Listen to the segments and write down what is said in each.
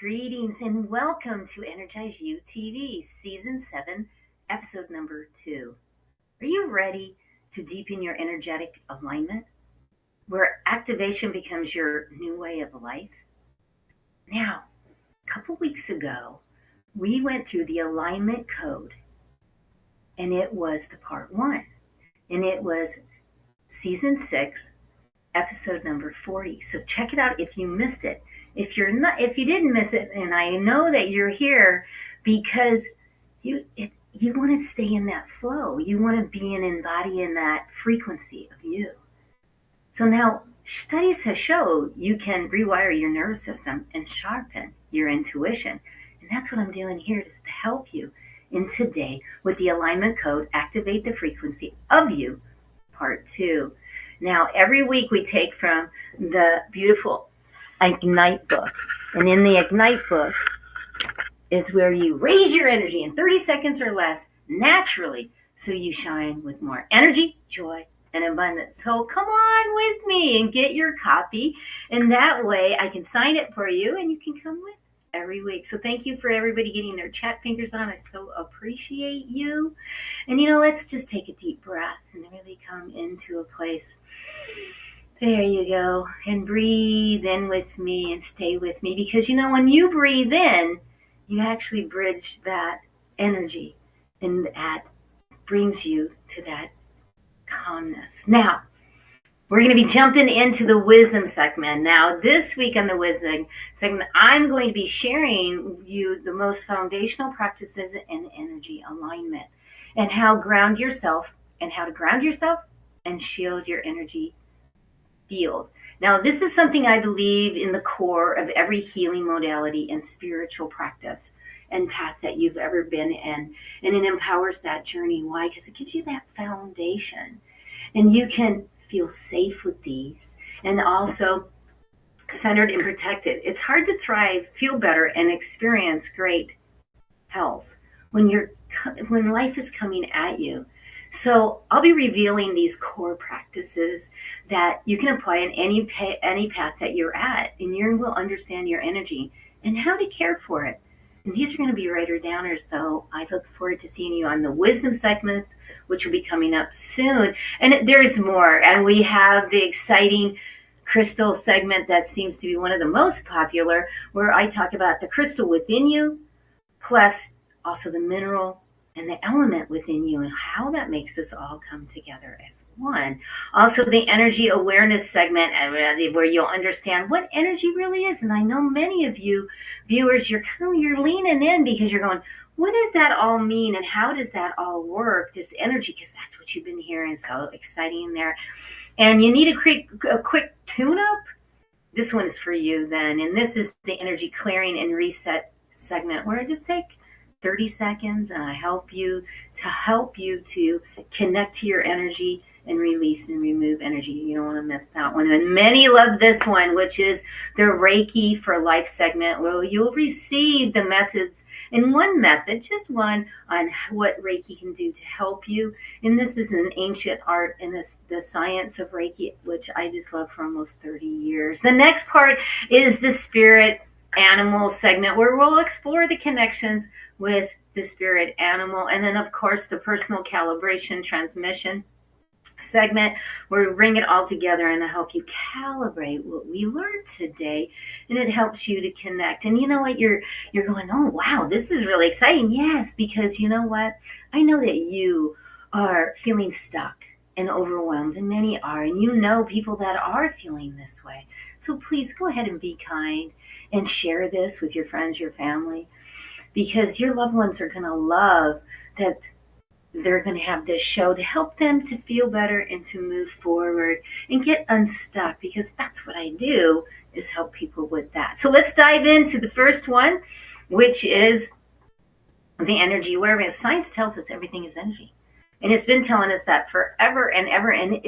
Greetings and welcome to Energize You TV, Season 7, Episode number 2. Are you ready to deepen your energetic alignment, where activation becomes your new way of life? Now, a couple weeks ago, we went through the alignment code, and it was the part 1, and it was Season 6, Episode number 40. So check it out if you missed it. If you didn't miss it, and I know that you're here because you want to stay in that flow. You want to be and embody in that frequency of you. So now studies have showed you can rewire your nervous system and sharpen your intuition. And that's what I'm doing here to help you in today with the alignment code, activate the frequency of you, part 2. Now, every week we take from the beautiful Ignite book. And in the Ignite book is where you raise your energy in 30 seconds or less naturally so you shine with more energy, joy, and abundance. So come on with me and get your copy. And that way I can sign it for you and you can come with every week. So thank you for everybody getting their chat fingers on. I so appreciate you. And let's just take a deep breath and really come into a place. There you go. And breathe in with me and stay with me. Because when you breathe in, you actually bridge that energy. And that brings you to that calmness. Now, we're going to be jumping into the wisdom segment. Now, this week on the wisdom segment, I'm going to be sharing you the most foundational practices in energy alignment. And how to ground yourself and shield your energy field. Now, this is something I believe in the core of every healing modality and spiritual practice and path that you've ever been in. And it empowers that journey. Why? Because it gives you that foundation. And you can feel safe with these and also centered and protected. It's hard to thrive, feel better, and experience great health when life is coming at you. So I'll be revealing these core practices that you can apply in any path that you're at, and you will understand your energy and how to care for it. And these are going to be writer-downers, so I look forward to seeing you on the wisdom segment, which will be coming up soon. And there's more, and we have the exciting crystal segment that seems to be one of the most popular, where I talk about the crystal within you, plus also the mineral and the element within you and how that makes us all come together as one. Also, the energy awareness segment where you'll understand what energy really is. And I know many of you viewers, you're leaning in because you're going, what does that all mean? And how does that all work? This energy, because that's what you've been hearing. So exciting in there. And you need a quick tune-up. This one is for you then. And this is the energy clearing and reset segment where I just take 30 seconds and I help you to connect to your energy and release and remove energy. You don't want to miss that one. And many love this one, which is the Reiki for Life segment, where you'll receive the methods and one method, just one, on what Reiki can do to help you. And this is an ancient art and the science of Reiki, which I just love for almost 30 years. The next part is the spirit animal segment, where we'll explore the connections with the spirit animal. And then, of course, the personal calibration transmission segment, where we bring it all together and I help you calibrate what we learned today, and it helps you to connect. And you know what, you're going, oh wow, this is really exciting. Yes, because you know what, I know that you are feeling stuck and overwhelmed, and many are, and people that are feeling this way. So please go ahead and be kind and share this with your friends, your family, because your loved ones are going to love that they're going to have this show to help them to feel better and to move forward and get unstuck, because that's what I do, is help people with that. So let's dive into the first one, which is the energy awareness. Science tells us everything is energy. And it's been telling us that forever and ever. And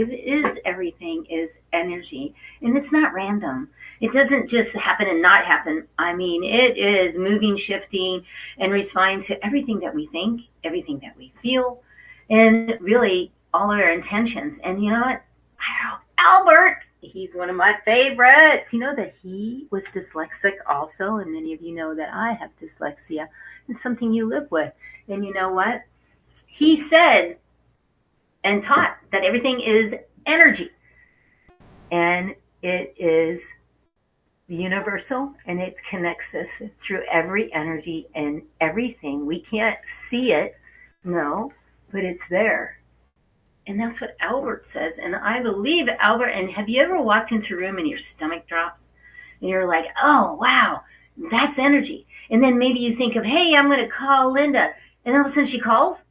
everything is energy. And it's not random. It doesn't just happen and not happen. I mean, it is moving, shifting, and responding to everything that we think, everything that we feel, and really all our intentions. And you know what? Albert, He's one of my favorites. You know that he was dyslexic also, and many of you know that I have dyslexia. It's something you live with. And you know what? He said and taught that everything is energy, and it is universal, and it connects us through every energy and everything. We can't see it, no, but it's there. And that's what Albert says. And I believe Albert, and have you ever walked into a room and your stomach drops? And you're like, oh, wow, that's energy. And then maybe you think of, hey, I'm going to call Linda. And all of a sudden she calls.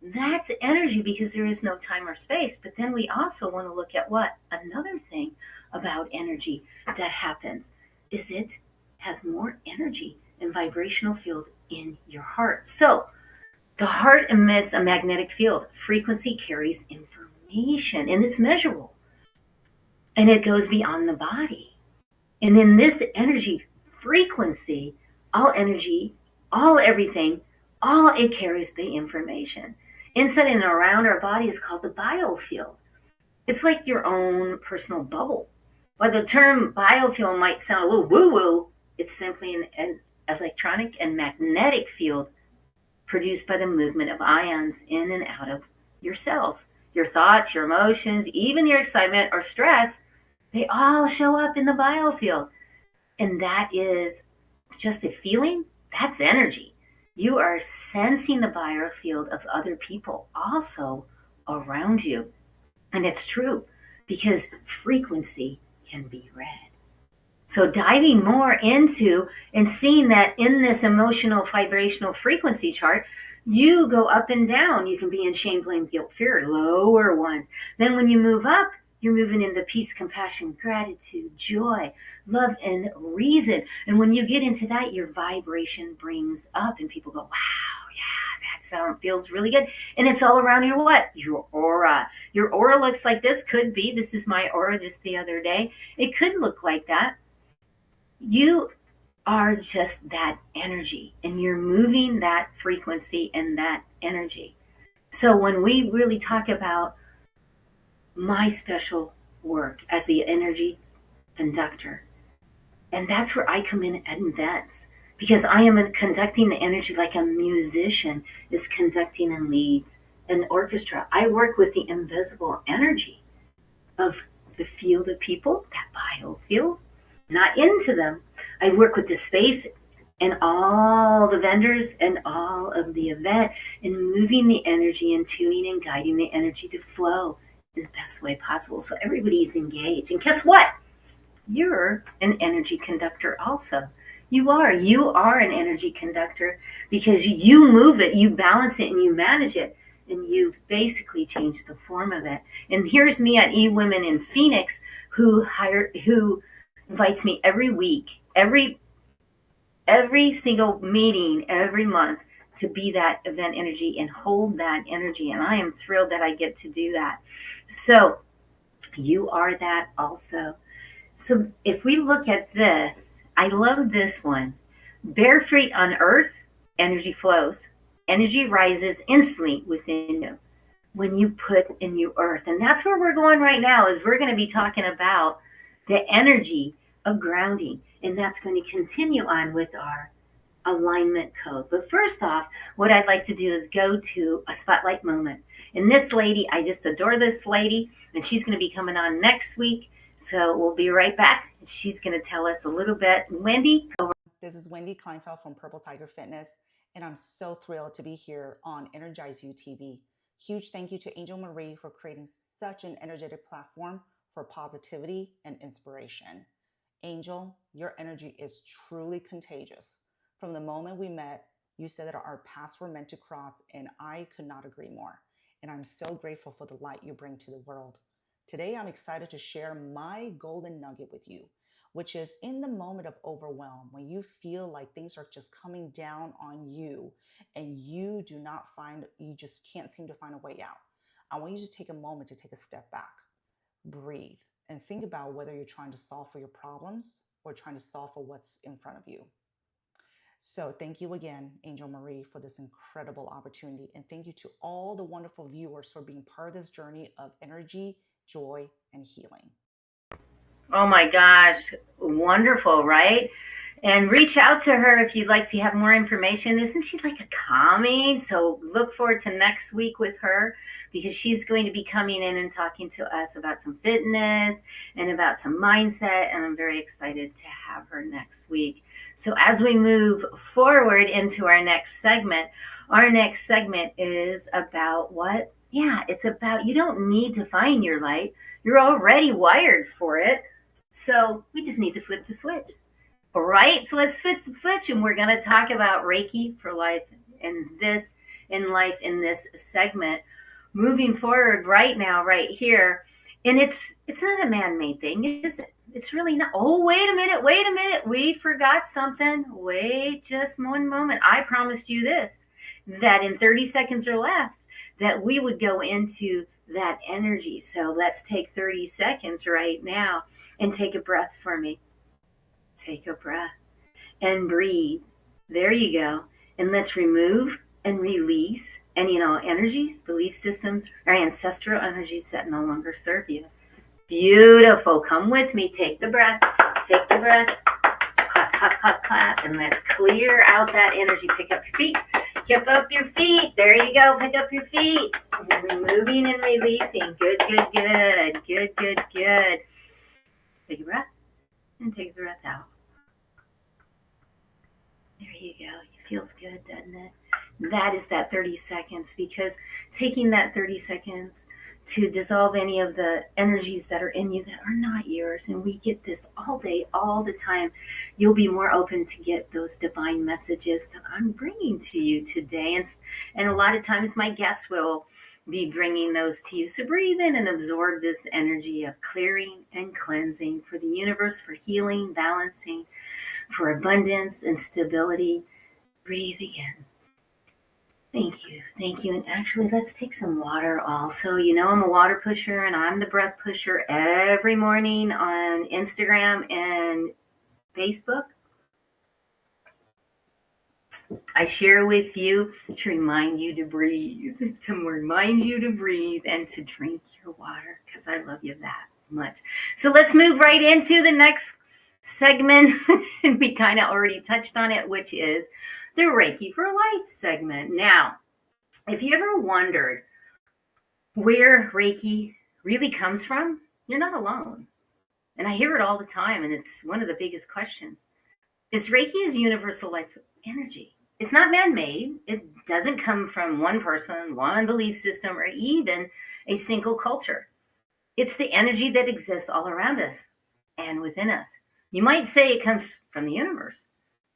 That's energy because there is no time or space. But then we also want to look at what? Another thing about energy that happens is it has more energy and vibrational field in your heart. So the heart emits a magnetic field. Frequency carries information and it's measurable. And it goes beyond the body. And in this energy frequency, all energy, all everything, all it carries the information. Inside and around our body is called the biofield. It's like your own personal bubble. While the term biofield might sound a little woo-woo, it's simply an electronic and magnetic field produced by the movement of ions in and out of your cells. Your thoughts, your emotions, even your excitement or stress, they all show up in the biofield. And that is just a feeling, that's energy. You are sensing the biofield of other people also around you. And it's true because frequency can be read. So diving more into and seeing that in this emotional vibrational frequency chart, you go up and down. You can be in shame, blame, guilt, fear, lower ones. Then when you move up, you're moving into peace, compassion, gratitude, joy, love, and reason. And when you get into that, your vibration brings up and people go, wow, yeah, that sound feels really good. And it's all around your what? Your aura. Your aura looks like this. Could be. This is my aura just the other day. It could look like that. You are just that energy and you're moving that frequency and that energy. So when we really talk about my special work as the energy conductor, and that's where I come in at events because I am conducting the energy like a musician is conducting and leads an orchestra. I work with the invisible energy of the field of people, that biofield, not into them. I work with the space and all the vendors and all of the event and moving the energy and tuning and guiding the energy to flow in the best way possible. So everybody is engaged. And guess what? You're an energy conductor also. You are an energy conductor because you move it, you balance it, and you manage it, and you basically change the form of it. And here's me at eWomen in Phoenix, who invites me every week, every single meeting, every month to be that event energy and hold that energy. And I am thrilled that I get to do that. So you are that also. So if we look at this, I love this one. Bare feet on earth, energy flows. Energy rises instantly within you when you put in you earth. And that's where we're going right now is we're going to be talking about the energy of grounding. And that's going to continue on with our alignment code. But first off, what I'd like to do is go to a spotlight moment. And this lady, I just adore this lady, and she's going to be coming on next week. So we'll be right back. She's going to tell us a little bit. Wendy, go. This is Wendy Kleinfeld from Purple Tiger Fitness, and I'm so thrilled to be here on Energize You TV. Huge thank you to Angel Marie for creating such an energetic platform for positivity and inspiration. Angel, your energy is truly contagious. From the moment we met, you said that our paths were meant to cross, and I could not agree more. And I'm so grateful for the light you bring to the world. Today, I'm excited to share my golden nugget with you, which is in the moment of overwhelm, when you feel like things are just coming down on you and you just can't seem to find a way out. I want you to take a moment to take a step back, breathe, and think about whether you're trying to solve for your problems or trying to solve for what's in front of you. So thank you again, Angel Marie, for this incredible opportunity. And thank you to all the wonderful viewers for being part of this journey of energy, joy, and healing. Oh my gosh, wonderful, right? And reach out to her if you'd like to have more information. Isn't she like a calming? So look forward to next week with her because she's going to be coming in and talking to us about some fitness and about some mindset. And I'm very excited to have her next week. So as we move forward into our next segment is about what? Yeah, it's about you don't need to find your light. You're already wired for it. So we just need to flip the switch. All right, so let's switch the switch, and we're going to talk about Reiki for life in this segment. Moving forward, right now, right here, and it's not a man-made thing, is it? It's really not. Oh, wait a minute, wait a minute. We forgot something. Wait just one moment. I promised you this, that in 30 seconds or less, that we would go into that energy. So let's take 30 seconds right now and take a breath for me. Take a breath and breathe. There you go. And let's remove and release any and all energies, belief systems, or ancestral energies that no longer serve you. Beautiful. Come with me. Take the breath. Take the breath. Clap, clap, clap, clap. And let's clear out that energy. Pick up your feet. Pick up your feet. There you go. Pick up your feet. And removing and releasing. Good, good, good. Good, good, good. Take a breath and take the breath out. There you go. It feels good, doesn't it? That is that 30 seconds because taking that 30 seconds to dissolve any of the energies that are in you that are not yours, and we get this all day, all the time, you'll be more open to get those divine messages that I'm bringing to you today. And a lot of times my guests will be bringing those to you. So breathe in and absorb this energy of clearing and cleansing for the universe, for healing, balancing, for abundance and stability. Breathe again. Thank you. Thank you. And actually, let's take some water also. You know, I'm a water pusher and I'm the breath pusher every morning on Instagram and Facebook. I share with you to remind you to breathe, and to drink your water because I love you that much. So let's move right into the next segment. And we kind of already touched on it, which is the Reiki for Life segment. Now, if you ever wondered where Reiki really comes from, you're not alone. And I hear it all the time, and it's one of the biggest questions. Reiki is universal life energy. It's not man-made. It doesn't come from one person, one belief system, or even a single culture. It's the energy that exists all around us and within us. You might say it comes from the universe,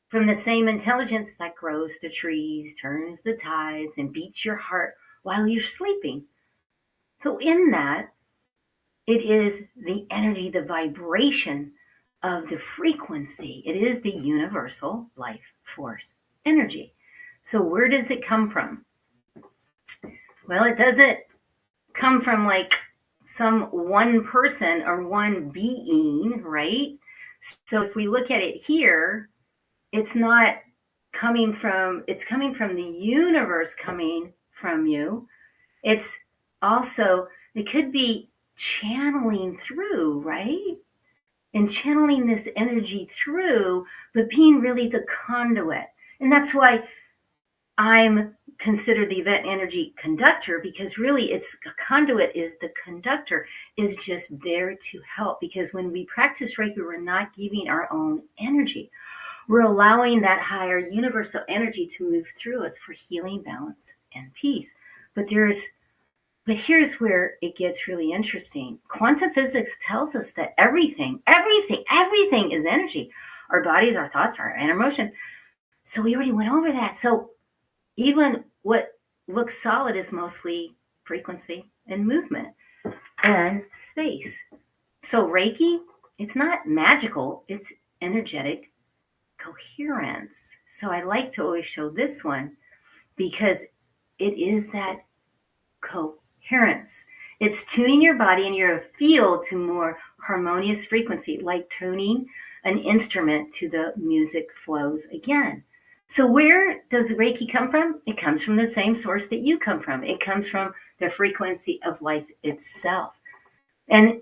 from the same intelligence that grows the trees, turns the tides, and beats your heart while you're sleeping. So in that, it is the energy, the vibration of the frequency. It is the universal life force energy. So where does it come from? Well, it doesn't come from like some one person or one being, right? So if we look at it here, it's not coming from, it's coming from the universe coming from you. It's also, it could be channeling through, right? And channeling this energy through, but being really the conduit. And that's why I'm considered the event energy conductor, because really it's a conduit is the conductor is just there to help. Because when we practice Reiki, we're not giving our own energy. We're allowing that higher universal energy to move through us for healing, balance, and peace. But here's where it gets really interesting. Quantum physics tells us that everything is energy. Our bodies, our thoughts, our emotions. So we already went over that. So even what looks solid is mostly frequency and movement and space. So Reiki, it's not magical, it's energetic coherence. So I like to always show this one because it is that coherence. It's tuning your body and your field to more harmonious frequency, like tuning an instrument to the music flows again. So where does Reiki come from? It comes from the same source that you come from. It comes from the frequency of life itself. And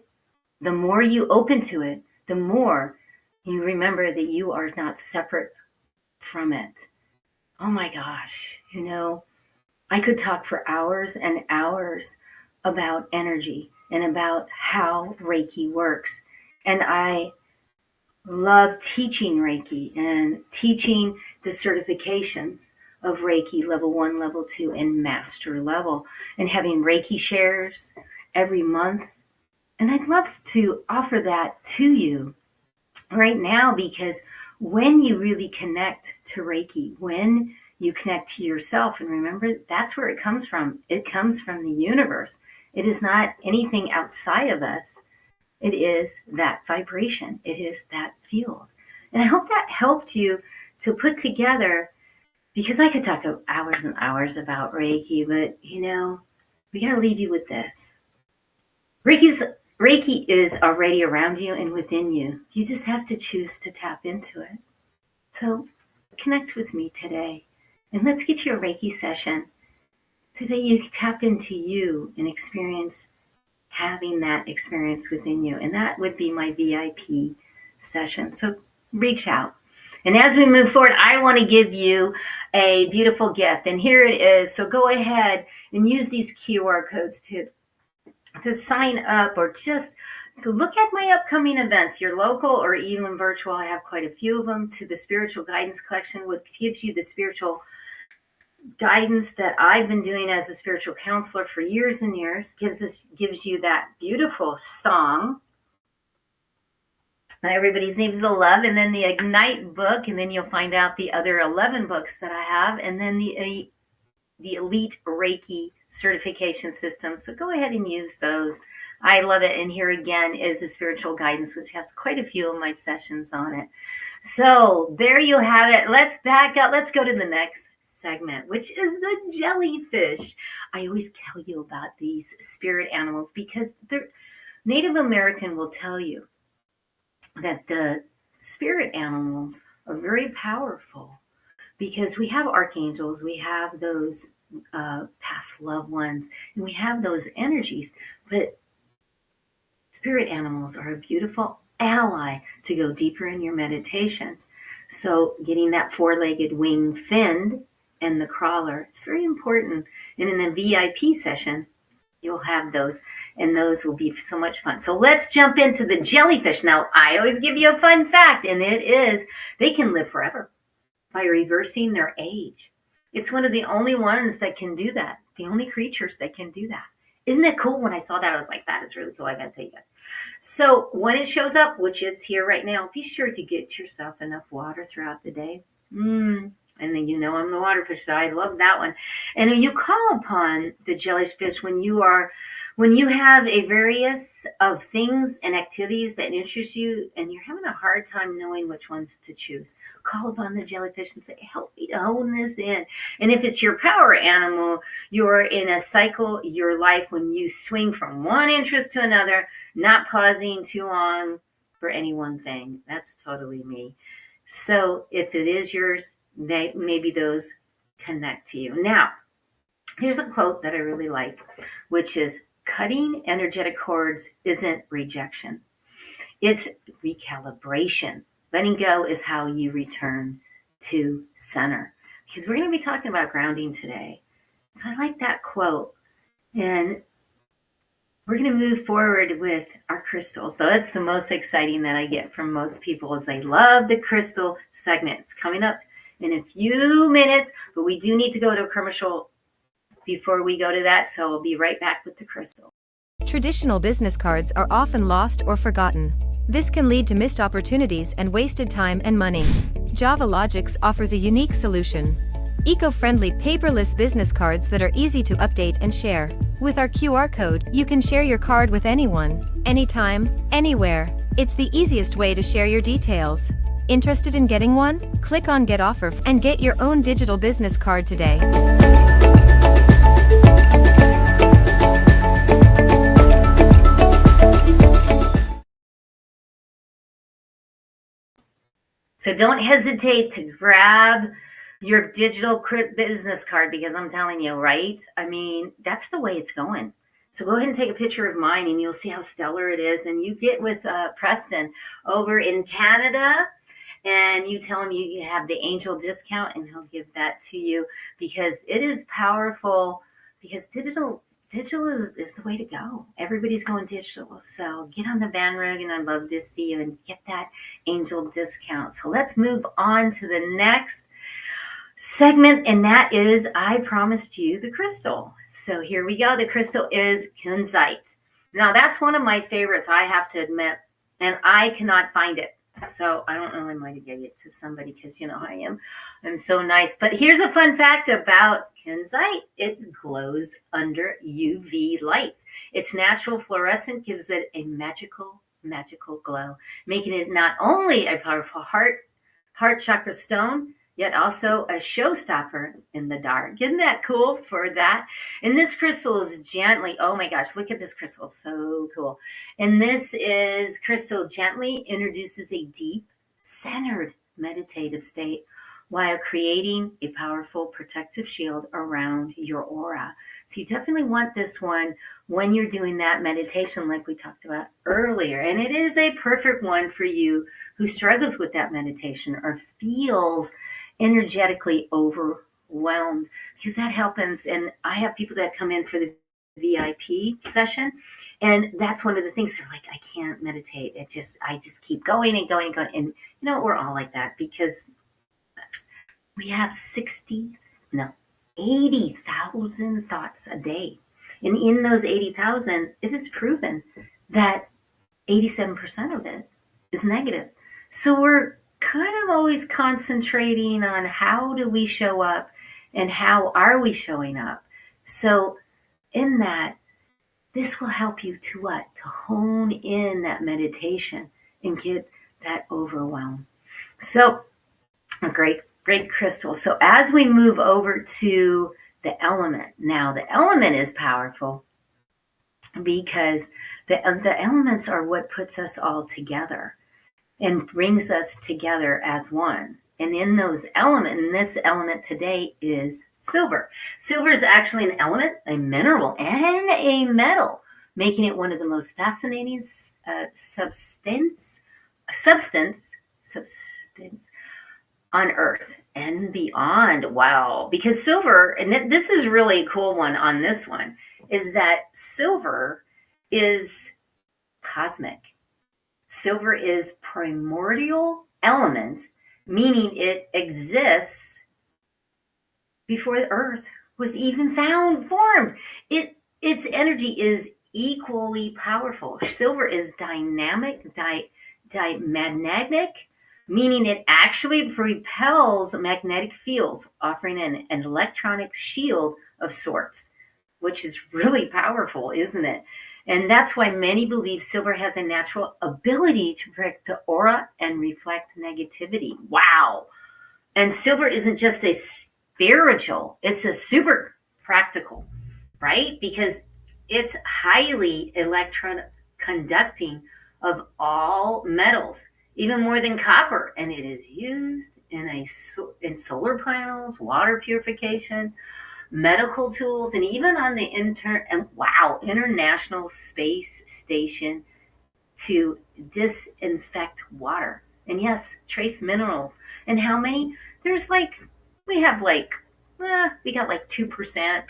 the more you open to it, the more you remember that you are not separate from it. Oh my gosh, I could talk for hours and hours about energy and about how Reiki works. And I love teaching Reiki and teaching the certifications of Reiki level 1, level 2, and master level, and having Reiki shares every month. And I'd love to offer that to you right now, because when you really connect to Reiki, when you connect to yourself, and remember, that's where it comes from. It comes from the universe. It is not anything outside of us. It is that vibration. It is that field. And I hope that helped you to put together, because I could talk hours and hours about Reiki, but we got to leave you with this. Reiki is already around you and within you. You just have to choose to tap into it. So connect with me today, and let's get you a Reiki session so that you tap into you and experience having that experience within you. And that would be my VIP session. So reach out. And as we move forward, I want to give you a beautiful gift. And here it is. So go ahead and use these QR codes to sign up, or just to look at my upcoming events, your local or even virtual. I have quite a few of them. To the Spiritual Guidance Collection, which gives you the spiritual guidance that I've been doing as a spiritual counselor for years and years. Gives you that beautiful song, Everybody's Names of Love, and then the Ignite book, and then you'll find out the other 11 books that I have, and then the Elite Reiki certification system. So go ahead and use those. I love it. And here again is the Spiritual Guidance, which has quite a few of my sessions on it. So there you have it. Let's back up. Let's go to the next segment, which is the jellyfish. I always tell you about these spirit animals because Native American will tell you that the spirit animals are very powerful, because we have archangels, we have those past loved ones, and we have those energies. But spirit animals are a beautiful ally to go deeper in your meditations. So getting that four-legged winged fin and the crawler is very important. And in the VIP session, you'll have those, and those will be so much fun. So let's jump into the jellyfish. Now, I always give you a fun fact, and it is they can live forever by reversing their age. It's one of the only ones that can do that. The only creatures that can do that. Isn't it cool? When I saw that, I was like, that is really cool. I gotta tell you guys. So when it shows up, which it's here right now, be sure to get yourself enough water throughout the day. And then I'm the water fish, so I love that one. And when you call upon the jellyfish, when you have a various of things and activities that interest you, and you're having a hard time knowing which ones to choose, call upon the jellyfish and say, help me to hone this in. And if it's your power animal, you're in a cycle, your life, when you swing from one interest to another, not pausing too long for any one thing. That's totally me. So if it is yours, maybe those connect to you. Now, here's a quote that I really like, which is, cutting energetic cords isn't rejection. It's recalibration. Letting go is how you return to center. Because we're going to be talking about grounding today. So I like that quote. And we're going to move forward with our crystals. So that's the most exciting that I get from most people, is they love the crystal segment. It's coming up in a few minutes, but we do need to go to a commercial before we go to that, so I'll be right back with the crystal. Traditional business cards are often lost or forgotten. This can lead to missed opportunities and wasted time and money. Java Logics offers a unique solution. Eco-friendly paperless business cards that are easy to update and share. With our QR code, you can share your card with anyone, anytime, anywhere. It's the easiest way to share your details. Interested in getting one? Click on Get Offer and get your own digital business card today. So don't hesitate to grab your digital business card, because I'm telling you, right? I mean, that's the way it's going. So go ahead and take a picture of mine and you'll see how stellar it is. And you get with Preston over in Canada and you tell him you have the angel discount and he'll give that to you because it is powerful, because digital is the way to go. Everybody's going digital. So get on the bandwagon. I'd love to see you and get that angel discount. So let's move on to the next segment, and that is I promised you the crystal. So here we go. The crystal is kunzite. Now that's one of my favorites, I have to admit, and I cannot find it. So I don't know, I might have gave it to somebody because you know I am. I'm so nice. But here's a fun fact about kunzite. It glows under UV lights. Its natural fluorescent gives it a magical glow, making it not only a powerful heart chakra stone, yet also a showstopper in the dark. Isn't that cool for that? And this crystal is gently, oh my gosh, look at this crystal, so cool. And this is crystal gently introduces a deep, centered meditative state while creating a powerful protective shield around your aura. So you definitely want this one when you're doing that meditation like we talked about earlier. And it is a perfect one for you who struggles with that meditation or feels energetically overwhelmed, because that happens. And I have people that come in for the VIP session, and that's one of the things. They're like, I can't meditate. I just keep going and going and going. And you know, we're all like that because we have 80,000 thoughts a day. And in those 80,000, it is proven that 87% of it is negative. So we're kind of always concentrating on how do we show up and how are we showing up. So in that, this will help you to what? To hone in that meditation and get that overwhelm. So a great crystal. So as we move over to the element, now the element is powerful because the elements are what puts us all together and brings us together as one. And in those elements, and this element today is silver. Silver is actually an element, a mineral, and a metal, making it one of the most fascinating substance on Earth and beyond. Wow. Because silver, and this is really a cool one on this one, is that silver is cosmic. Silver is primordial element, meaning it exists before the Earth was even formed. Its energy is equally powerful. Silver is dynamic, magnetic, meaning it actually repels magnetic fields, offering an electronic shield of sorts, which is really powerful, isn't it? And that's why many believe silver has a natural ability to protect the aura and reflect negativity. Wow. And silver isn't just a spiritual, it's a super practical, right? Because it's highly electron conducting of all metals, even more than copper. And it is used in solar panels, water purification, medical tools, and even on the International Space Station to disinfect water. And yes, trace minerals. And how many? There's we got like 2%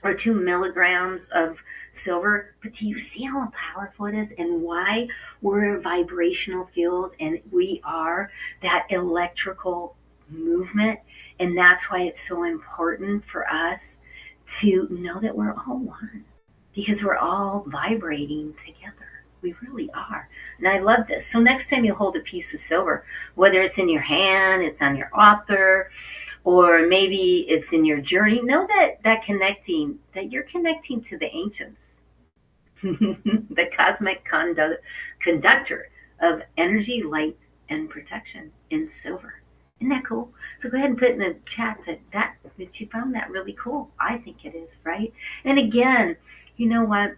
or 2 milligrams of silver. But do you see how powerful it is and why we're a vibrational field and we are that electrical movement? And that's why it's so important for us to know that we're all one, because we're all vibrating together. We really are. And I love this. So next time you hold a piece of silver, whether it's in your hand, it's on your author, or maybe it's in your journey, know that you're connecting to the ancients, the cosmic conductor of energy, light, and protection in silver. Isn't that cool? So go ahead and put in the chat that you found that really cool. I think it is, right? And again, you know what?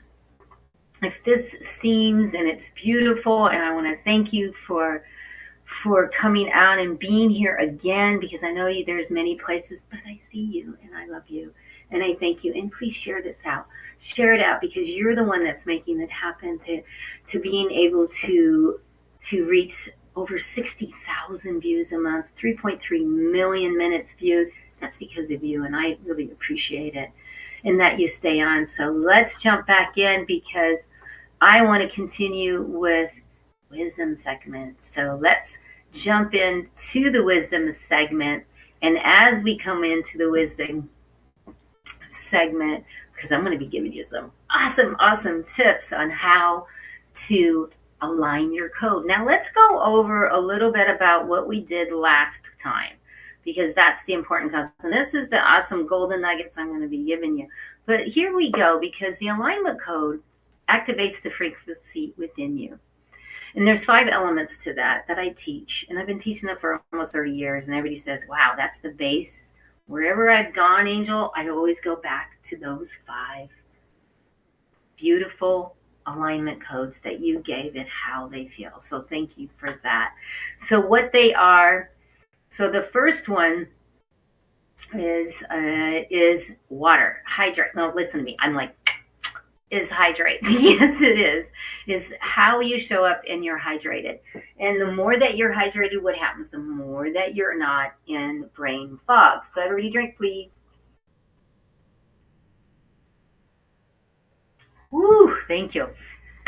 If this seems, and it's beautiful, and I want to thank you for coming out and being here again, because I know there's many places, but I see you and I love you. And I thank you. And please share this out. Share it out, because you're the one that's making it happen, to being able to reach over 60,000 views a month, 3.3 million minutes viewed. That's because of you, and I really appreciate it, and that you stay on. So let's jump back in, because I want to continue with wisdom segment. So let's jump into the wisdom segment. And as we come into the wisdom segment, because I'm going to be giving you some awesome tips on how to align your code. Now let's go over a little bit about what we did last time, because that's the important concept. And this is the awesome golden nuggets I'm going to be giving you. But here we go, because the alignment code activates the frequency within you. And there's 5 elements to that I teach. And I've been teaching it for almost 30 years. And everybody says, wow, that's the base. Wherever I've gone, Angel, I always go back to those 5 beautiful alignment codes that you gave and how they feel. So thank you for that. So what they are, so the first one is water, hydrate. No, listen to me. I'm like, is hydrate. Yes, it is how you show up and you're hydrated. And the more that you're hydrated, what happens? The more that you're not in brain fog. So everybody drink, please. Woo, thank you.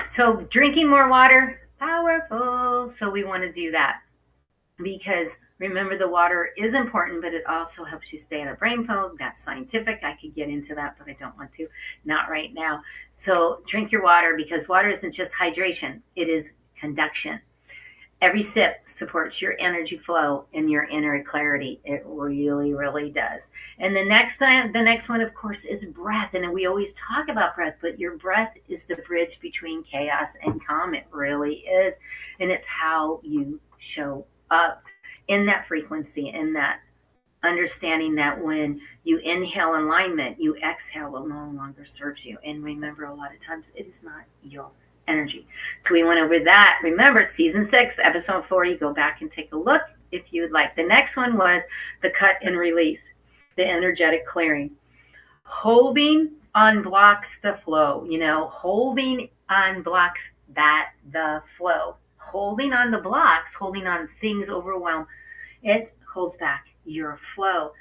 So drinking more water, powerful. So we want to do that, because remember, the water is important, but it also helps you stay out of brain fog. That's scientific. I could get into that, but I don't want to. Not right now. So drink your water, because water isn't just hydration. It is conduction. Every sip supports your energy flow and your inner clarity. It really, really does. And the next one, of course, is breath. And we always talk about breath, but your breath is the bridge between chaos and calm. It really is. And it's how you show up in that frequency, in that understanding that when you inhale alignment, you exhale will no longer serves you. And remember, a lot of times it is not your energy. So we went over that. Remember, season 6, episode 40. Go back and take a look if you would like. The next one was the cut and release, the energetic clearing. Holding on blocks the flow. Holding on blocks the flow. Holding on the blocks, holding on things overwhelm. It holds back your flow.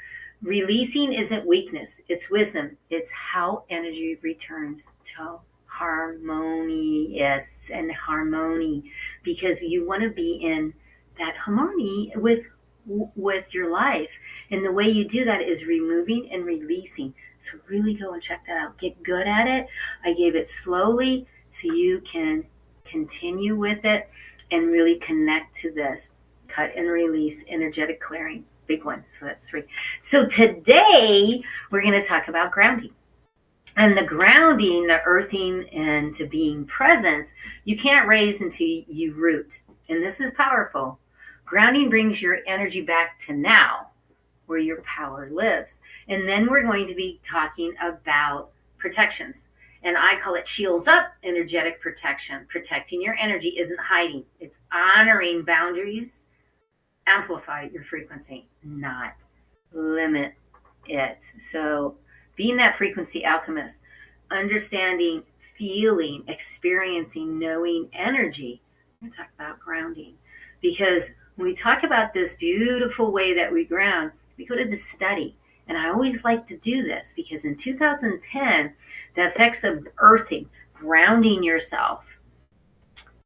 Releasing isn't weakness. It's wisdom. It's how energy returns to harmonious and harmony, because you want to be in that harmony with your life. And the way you do that is removing and releasing. So really go and check that out. Get good at it. I gave it slowly so you can continue with it and really connect to this cut and release, energetic clearing. Big one. So that's 3. So today we're going to talk about grounding. And the grounding, the earthing, and to being present, you can't raise until you root. And this is powerful. Grounding brings your energy back to now, where your power lives. And then we're going to be talking about protections. And I call it shields up, energetic protection. Protecting your energy isn't hiding. It's honoring boundaries. Amplify your frequency, not limit it. So being that frequency alchemist, understanding, feeling, experiencing, knowing energy. I'm going to talk about grounding, because when we talk about this beautiful way that we ground, we go to the study. And I always like to do this, because in 2010, the effects of earthing, grounding yourself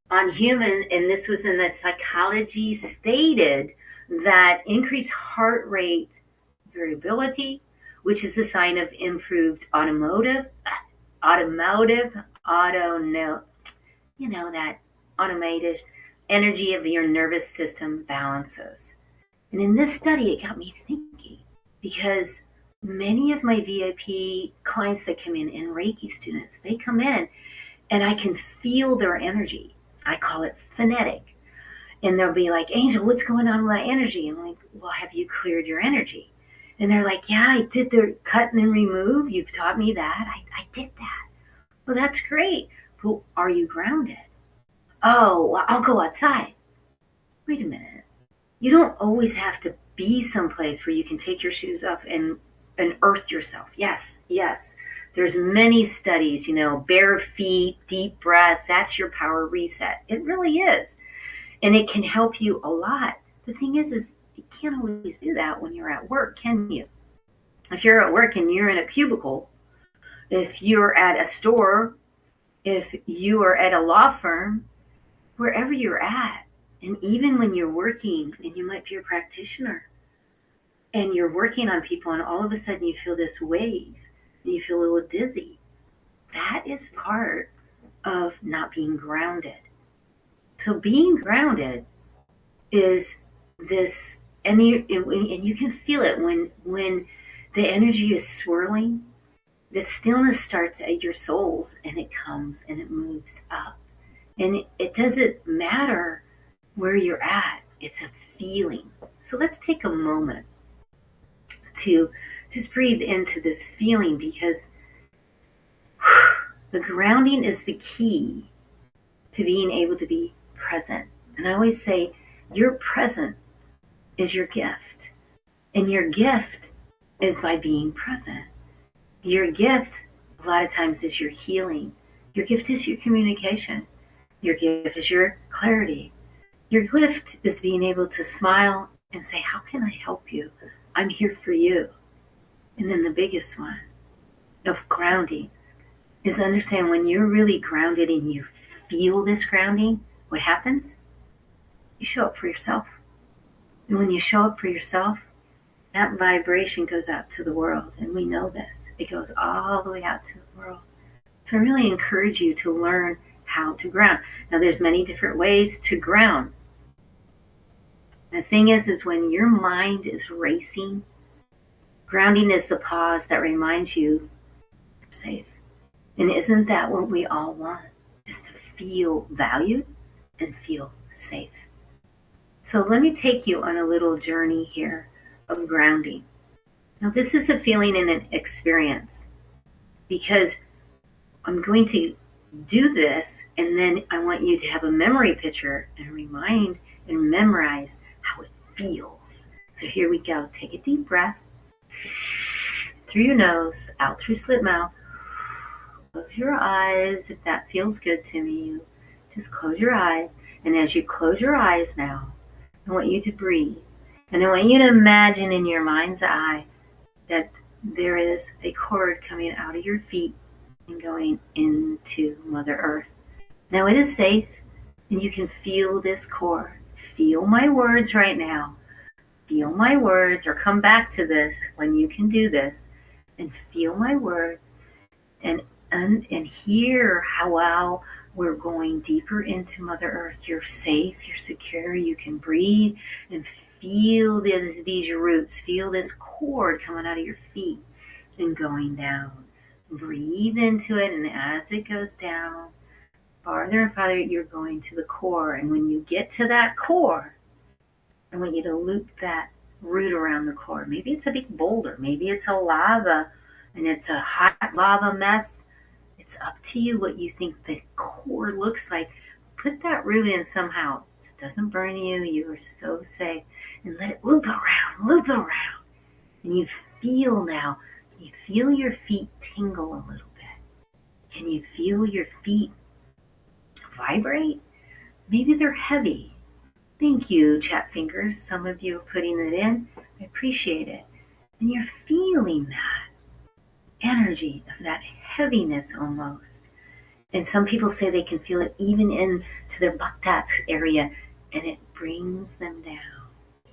on human, and this was in the psychology, stated that increased heart rate variability, which is a sign of improved that automated energy of your nervous system balances. And in this study, it got me thinking, because many of my VIP clients that come in, and Reiki students, they come in and I can feel their energy. I call it phonetic. And they'll be like, Angel, what's going on with my energy? And I'm like, well, have you cleared your energy? And they're like, yeah, I did the cut and remove. You've taught me that. I did that. Well, that's great. But are you grounded? Oh, well, I'll go outside. Wait a minute. You don't always have to be someplace where you can take your shoes off and and earth yourself. Yes, yes. There's many studies, bare feet, deep breath, that's your power reset. It really is. And it can help you a lot. The thing is you can't always do that when you're at work, can you? If you're at work and you're in a cubicle, if you're at a store, if you are at a law firm, wherever you're at, and even when you're working and you might be a practitioner and you're working on people and all of a sudden you feel this wave and you feel a little dizzy, that is part of not being grounded. So being grounded is this, and you can feel it when the energy is swirling. The stillness starts at your soles and it comes and it moves up. And it doesn't matter where you're at, it's a feeling. So let's take a moment to just breathe into this feeling, because the grounding is the key to being able to be present. And I always say, your present is your gift. And your gift is by being present. Your gift, a lot of times, is your healing. Your gift is your communication. Your gift is your clarity. Your gift is being able to smile and say, how can I help you? I'm here for you. And then the biggest one of grounding is understand when you're really grounded and you feel this grounding, what happens? You show up for yourself. And when you show up for yourself, that vibration goes out to the world. And we know this. It goes all the way out to the world. So I really encourage you to learn how to ground. Now there's many different ways to ground. The thing is when your mind is racing, grounding is the pause that reminds you you're safe. And isn't that what we all want? Is to feel valued and feel safe. So let me take you on a little journey here of grounding. Now this is a feeling and an experience, because I'm going to do this and then I want you to have a memory picture and remind and memorize how it feels. So here we go. Take a deep breath through your nose, out through slit mouth. Close your eyes if that feels good to me. Just close your eyes. And as you close your eyes now, I want you to breathe. And I want you to imagine in your mind's eye that there is a cord coming out of your feet and going into Mother Earth. Now it is safe and you can feel this cord. Feel my words right now. Feel my words, or come back to this when you can do this, and feel my words and hear how we're going deeper into Mother Earth. You're safe, you're secure, you can breathe, and feel these roots, feel this cord coming out of your feet and going down. Breathe into it, and as it goes down, farther and farther, you're going to the core. And when you get to that core, I want you to loop that root around the core. Maybe it's a big boulder, maybe it's a lava, and it's a hot lava mess. It's up to you what you think the core looks like. Put that root in somehow. It doesn't burn you. You are so safe. And let it loop around, loop around. And you feel now, you feel your feet tingle a little bit. Can you feel your feet vibrate? Maybe they're heavy. Thank you, chat fingers. Some of you are putting it in. I appreciate it. And you're feeling that energy of that heaviness almost. And some people say they can feel it even into their buttocks area, and it brings them down.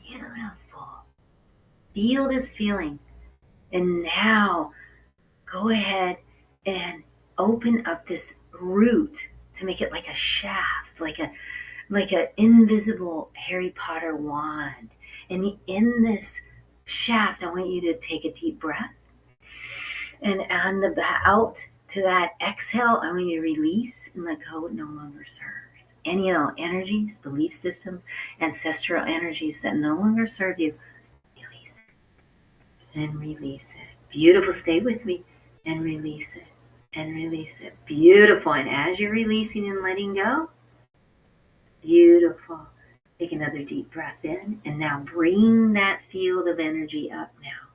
Beautiful. Feel this feeling. And now go ahead and open up this root to make it like a shaft, like an invisible Harry Potter wand. And in this shaft, I want you to take a deep breath. And on the out to that exhale, I want you to release and let go what no longer serves. Any and all energies, belief systems, ancestral energies that no longer serve you, release and release it. Beautiful. Stay with me and release it and release it. Beautiful. And as you're releasing and letting go, beautiful. Take another deep breath in, and now bring that field of energy up now.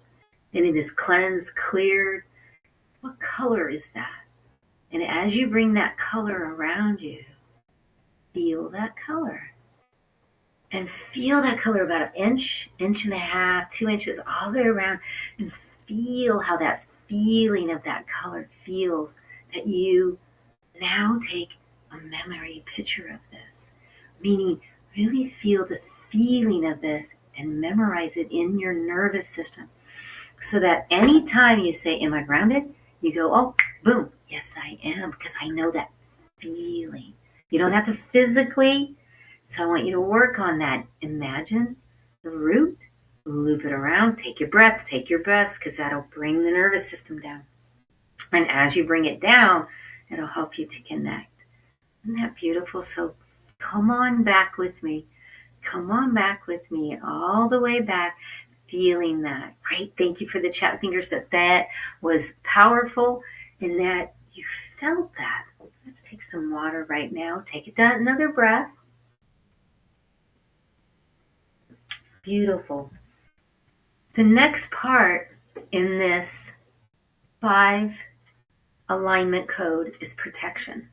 and it is cleansed, cleared. What color is that? And as you bring that color around you, feel that color. And feel that color about an inch, inch and a half, 2 inches, all the way around. And feel how that feeling of that color feels, that you now take a memory picture of this. Meaning, really feel the feeling of this and memorize it in your nervous system. So that anytime you say, am I grounded? You go, oh, boom, yes I am, because I know that feeling. You don't have to physically. So I want you to work on that. Imagine the root, loop it around, take your breaths, because that'll bring the nervous system down. And as you bring it down, it'll help you to connect. Isn't that beautiful? So come on back with me. Come on back with me all the way back, feeling that. Great. Thank you for the chat fingers. That was powerful and that you felt that. Let's take some water right now. Take it down, another breath. Beautiful. The next part in this 5 alignment code is protection.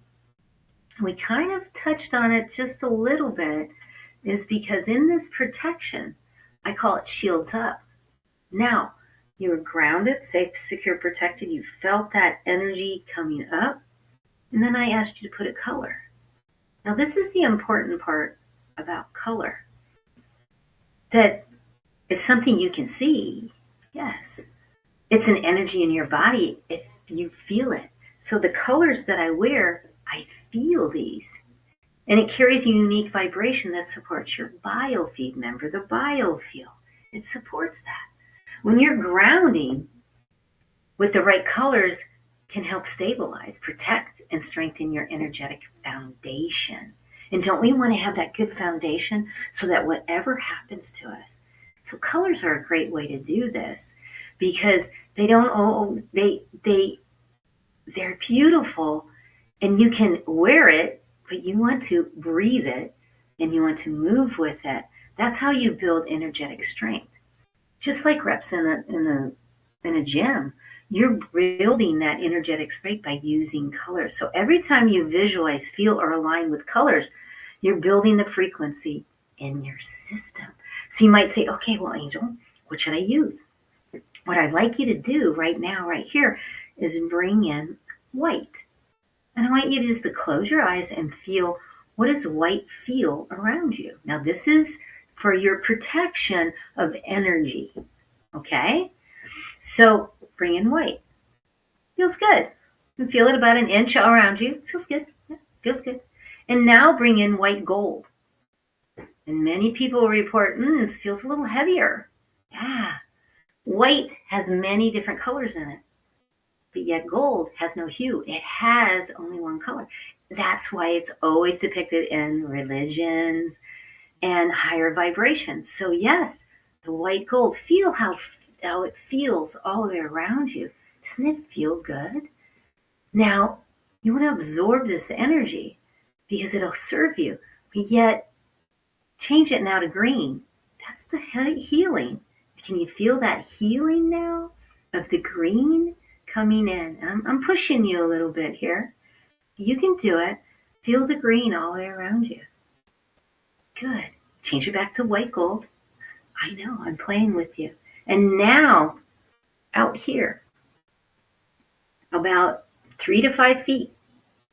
We kind of touched on it just a little bit, is because in this protection, I call it shields up. Now, you're grounded, safe, secure, protected. You felt that energy coming up. And then I asked you to put a color. Now, this is the important part about color. That it's something you can see. Yes. It's an energy in your body if you feel it. So the colors that I wear, I feel these. And it carries a unique vibration that supports your Biofield. Remember the Biofield. It supports that. When you're grounding with the right colors, can help stabilize, protect, and strengthen your energetic foundation. And don't we want to have that good foundation so that whatever happens to us? So colors are a great way to do this because they're beautiful and you can wear it, but you want to breathe it and you want to move with it. That's how you build energetic strength. Just like reps in a gym, you're building that energetic strength by using colors. So every time you visualize, feel, or align with colors, you're building the frequency in your system. So you might say, okay, well, Angel, what should I use? What I'd like you to do right now, right here, is bring in white. And I want you just to close your eyes and feel, what does white feel around you? Now, this is for your protection of energy, okay? So bring in white. Feels good. You feel it about an inch around you. Feels good. Yeah, feels good. And now bring in white gold. And many people report, this feels a little heavier. Yeah. White has many different colors in it. But yet gold has no hue. It has only one color. That's why it's always depicted in religions and higher vibrations. So yes, the white gold, feel how it feels all the way around you. Doesn't it feel good? Now, you want to absorb this energy because it'll serve you. But yet, change it now to green. That's the healing. Can you feel that healing now of the green coming in? I'm pushing you a little bit here. You can do it. Feel the green all the way around you. Good. Change it back to white gold. I know, I'm playing with you. And now, out here, about 3 to 5 feet,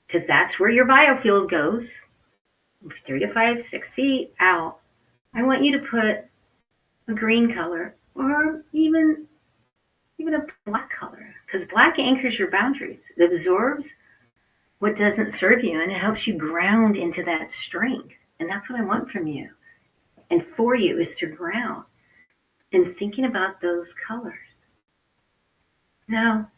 because that's where your biofield goes, 3 to 5, 6 feet out, I want you to put a green color or even a black color, because black anchors your boundaries. It absorbs what doesn't serve you, and it helps you ground into that strength. And that's what I want from you and for you, is to ground and thinking about those colors. Now,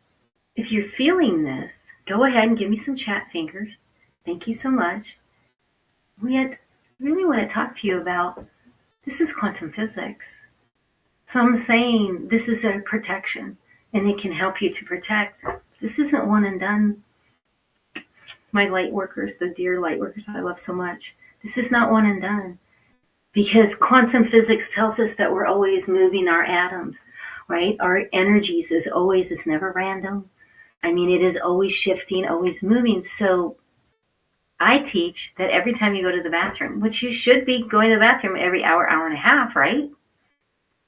if you're feeling this, go ahead and give me some chat fingers. Thank you so much. We really want to talk to you about, this is quantum physics. So I'm saying this is a protection, and it can help you to protect. This isn't one and done. My light workers, the dear light workers I love so much, this is not one and done. Because quantum physics tells us that we're always moving our atoms. right? Our energies is never random. I mean, it is always shifting, always moving. So I teach that every time you go to the bathroom, which you should be going to the bathroom every hour, hour and a half, right?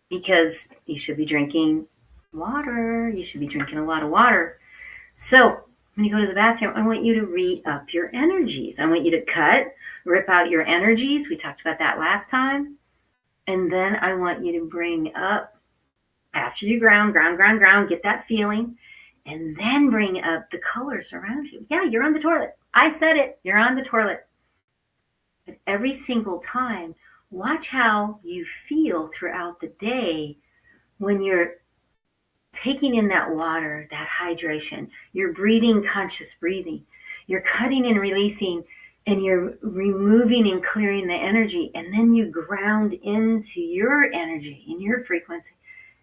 Because you should be drinking water. You should be drinking a lot of water. So when you go to the bathroom, I want you to re-up your energies. I want you to rip out your energies. We talked about that last time. And then I want you to bring up, after you ground, get that feeling, and then bring up the colors around you. Yeah, you're on the toilet. I said it. You're on the toilet. But every single time, watch how you feel throughout the day when you're taking in that water, that hydration. You're breathing conscious breathing. You're cutting and releasing, and you're removing and clearing the energy. And then you ground into your energy, in your frequency,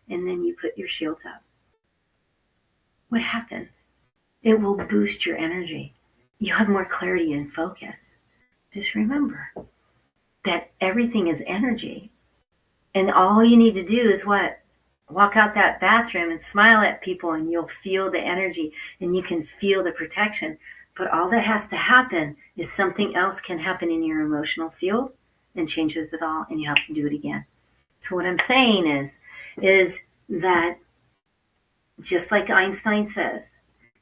and then you put your shields up. What happens? It will boost your energy. You have more clarity and focus. Just remember that everything is energy. And all you need to do is what? Walk out that bathroom and smile at people, and you'll feel the energy and you can feel the protection. But all that has to happen is something else can happen in your emotional field and changes it all, and you have to do it again. So what I'm saying is that just like Einstein says,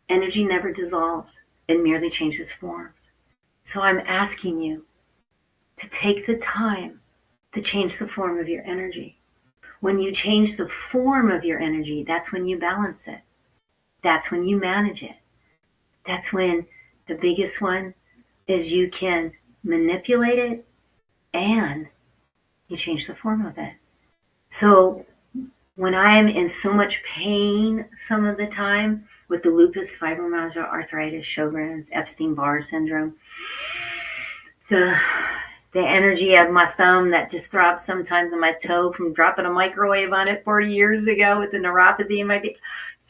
energy never dissolves. It merely changes forms. So I'm asking you to take the time to change the form of your energy. When you change the form of your energy, that's when you balance it. That's when you manage it. That's when the biggest one is you can manipulate it and you change the form of it. So when I'm in so much pain some of the time with the lupus, fibromyalgia, arthritis, Sjogren's, Epstein-Barr syndrome, the energy of my thumb that just throbs sometimes on my toe from dropping a microwave on it 40 years ago with the neuropathy in my feet.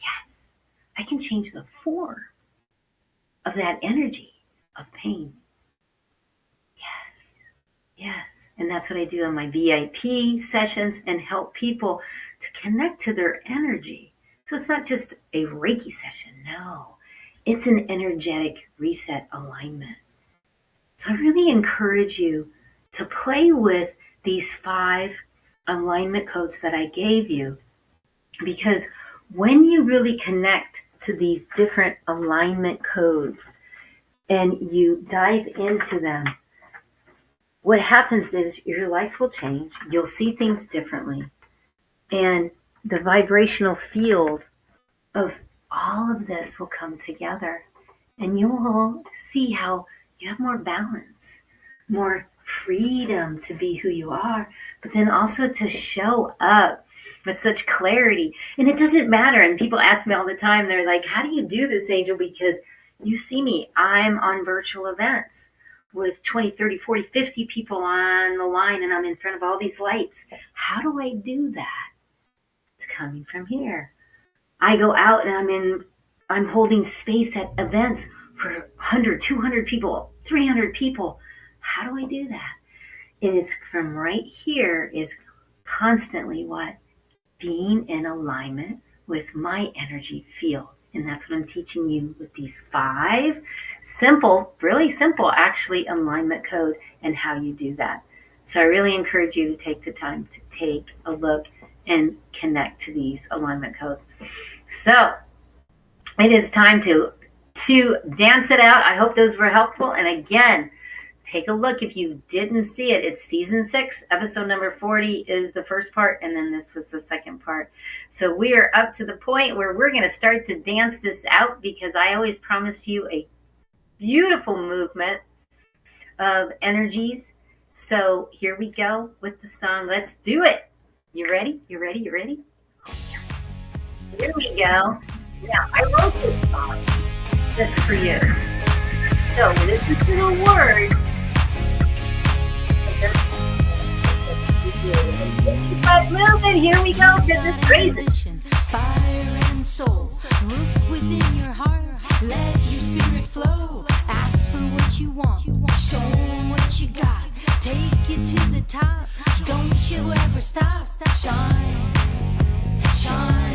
Yes, I can change the form of that energy of pain. Yes. And that's what I do in my VIP sessions and help people to connect to their energy. So it's not just a Reiki session. No, it's an energetic reset alignment. So I really encourage you to play with these 5 alignment codes that I gave you, because when you really connect to these different alignment codes and you dive into them, what happens is your life will change. You'll see things differently. And the vibrational field of all of this will come together. And you will see how you have more balance, more freedom to be who you are, but then also to show up with such clarity. And it doesn't matter. And people ask me all the time, they're like, how do you do this, Angel? Because you see me, I'm on virtual events with 20, 30, 40, 50 people on the line, and I'm in front of all these lights. How do I do that? It's coming from here. I go out and I'm holding space at events for 100, 200 people, 300 people. How do I do that? And it's from right here is constantly what? Being in alignment with my energy field. And that's what I'm teaching you with these 5 simple, really simple, actually, alignment code and how you do that. So I really encourage you to take the time to take a look and connect to these alignment codes. So it is time to dance it out. I hope those were helpful. And again, take a look. If you didn't see it, it's season 6, episode number 40 is the first part, and then this was the second part. So we are up to the point where we're going to start to dance this out, because I always promise you a beautiful movement of energies. So here we go with the song. Let's do it. You ready? You ready? You ready? Here we go. Now, I wrote this song just for you. So listen to the words. Keep that moving. Here we go, because it's crazy. Fire and soul, look within your heart, let your spirit flow, ask for what you want, show 'em what you got, take it to the top, don't you ever stop, shine, shine.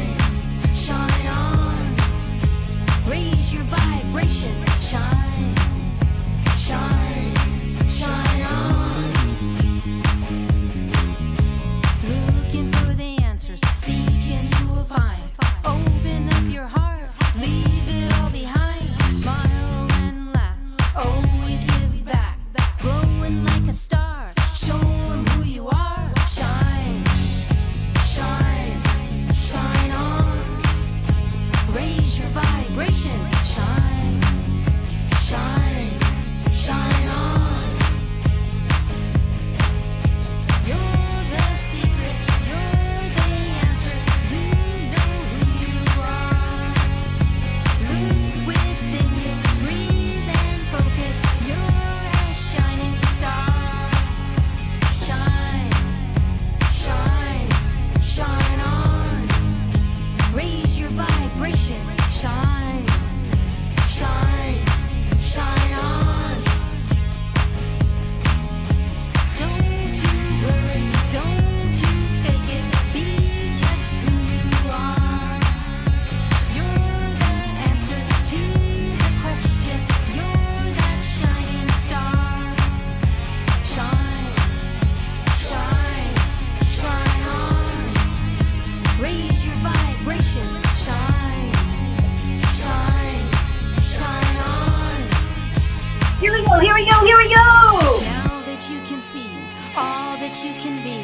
that you can be.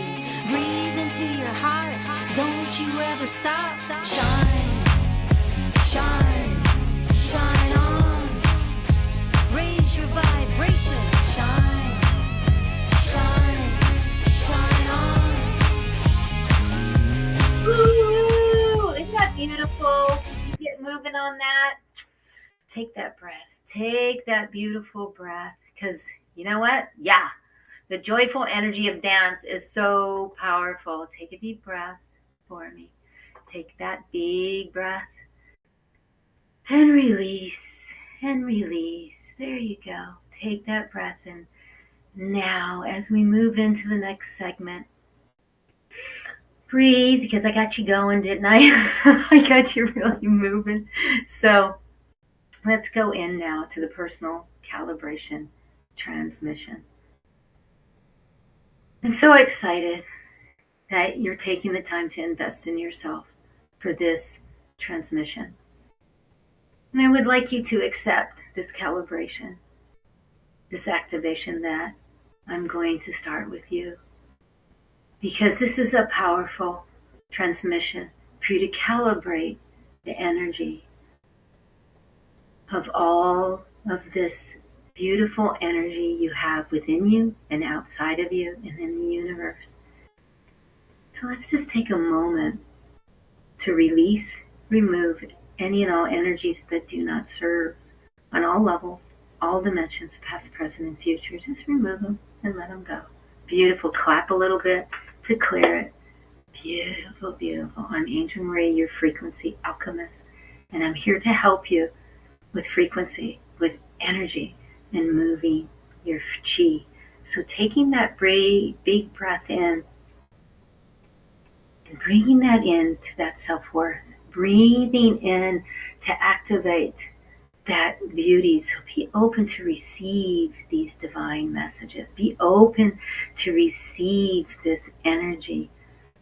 Breathe into your heart. Don't you ever stop. Shine, shine, shine on. Raise your vibration. Shine, shine, shine on. Woo! Isn't that beautiful? Did you get moving on that? Take that breath. Take that beautiful breath. Because you know what? Yeah. The joyful energy of dance is so powerful. Take a deep breath for me. Take that big breath. And release. And release. There you go. Take that breath in. Now, as we move into the next segment, breathe, because I got you going, didn't I? I got you really moving. So let's go in now to the personal calibration transmission. I'm so excited that you're taking the time to invest in yourself for this transmission. And I would like you to accept this calibration, this activation that I'm going to start with you. Because this is a powerful transmission for you to calibrate the energy of all of this beautiful energy you have within you and outside of you and in the universe. So let's just take a moment to release, remove any and all energies that do not serve on all levels, all dimensions, past, present, and future. Just remove them and let them go. Beautiful. Clap a little bit to clear it. Beautiful, beautiful. I'm Angel Marie, your frequency alchemist, and I'm here to help you with frequency, with energy, and moving your chi. So taking that big breath in and bringing that into that self-worth, breathing in to activate that beauty. So be open to receive these divine messages. Be open to receive this energy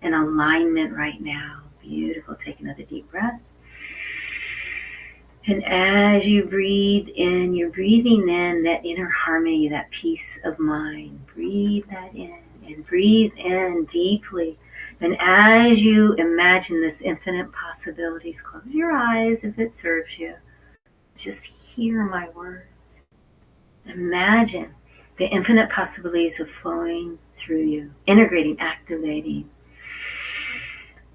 and alignment right now. Beautiful. Take another deep breath. And as you breathe in, you're breathing in that inner harmony, that peace of mind. Breathe that in and breathe in deeply. And as you imagine this infinite possibilities, close your eyes if it serves you. Just hear my words. Imagine the infinite possibilities of flowing through you, integrating, activating.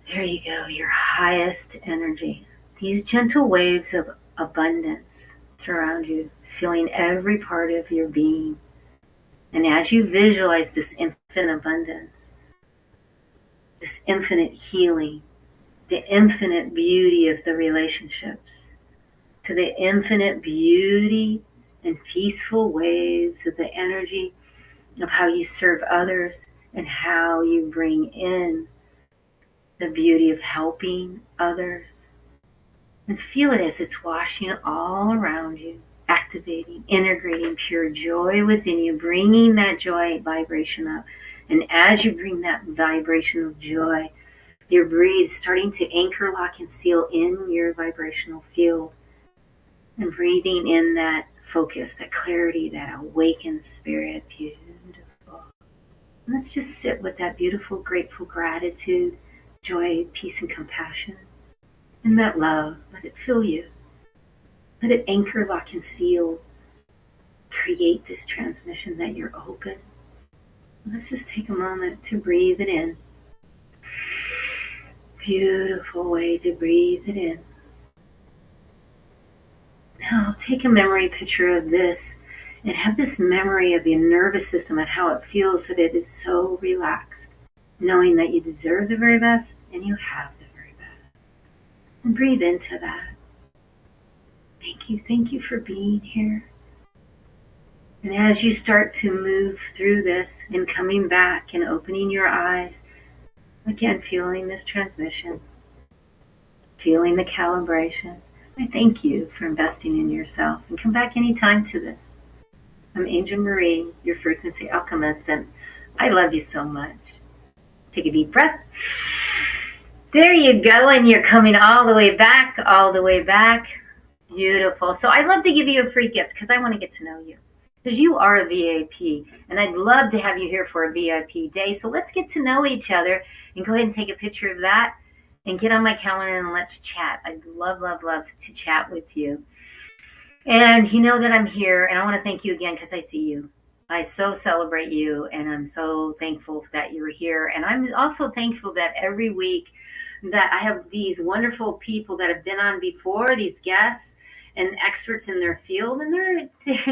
There you go, your highest energy. These gentle waves of abundance surround you, filling every part of your being. And as you visualize this infinite abundance, this infinite healing, the infinite beauty of the relationships, to the infinite beauty and peaceful waves of the energy of how you serve others and how you bring in the beauty of helping others. And feel it as it's washing all around you, activating, integrating pure joy within you, bringing that joy vibration up. And as you bring that vibration of joy, your breathe starting to anchor, lock, and seal in your vibrational field. And breathing in that focus, that clarity, that awakened spirit. Beautiful. And let's just sit with that beautiful, grateful gratitude, joy, peace, and compassion. And that love, let it fill you. Let it anchor, lock, and seal. Create this transmission that you're open. Let's just take a moment to breathe it in. Beautiful way to breathe it in. Now take a memory picture of this and have this memory of your nervous system and how it feels that it is so relaxed, knowing that you deserve the very best and you have the very best. And breathe into that. Thank you for being here. And as you start to move through this and coming back and opening your eyes, again, feeling this transmission, feeling the calibration, I thank you for investing in yourself. And come back anytime to this. I'm Angel Marie, your frequency alchemist, and I love you so much. Take a deep breath. There you go, and you're coming all the way back, all the way back. Beautiful. So I'd love to give you a free gift because I want to get to know you. because you are a VIP, and I'd love to have you here for a VIP day. So let's get to know each other and go ahead and take a picture of that and get on my calendar and let's chat. I'd love, love, love to chat with you. And you know that I'm here, and I want to thank you again because I see you. I so celebrate you, and I'm so thankful that you're here. And I'm also thankful that every week that I have these wonderful people that have been on before, these guests and experts in their field, and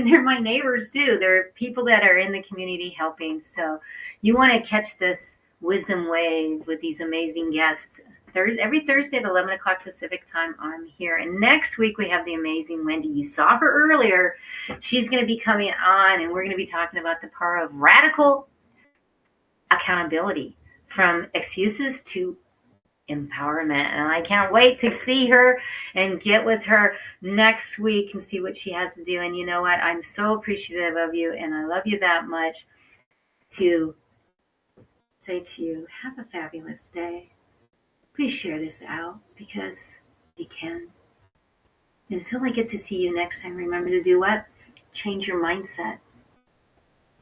they're my neighbors too. They're people that are in the community helping. So you want to catch this wisdom wave with these amazing guests. Every Thursday at 11 o'clock Pacific time, I'm here. And next week, we have the amazing Wendy. You saw her earlier. She's going to be coming on, and we're going to be talking about the power of radical accountability, from excuses to empowerment. And I can't wait to see her and get with her next week and see what she has to do. And you know what? I'm so appreciative of you, and I love you that much to say to you, have a fabulous day. Please share this out because you can. And until I get to see you next time, remember to do what? Change your mindset.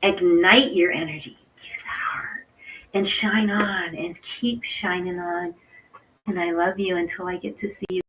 Ignite your energy. Use that heart. And shine on and keep shining on. And I love you until I get to see you.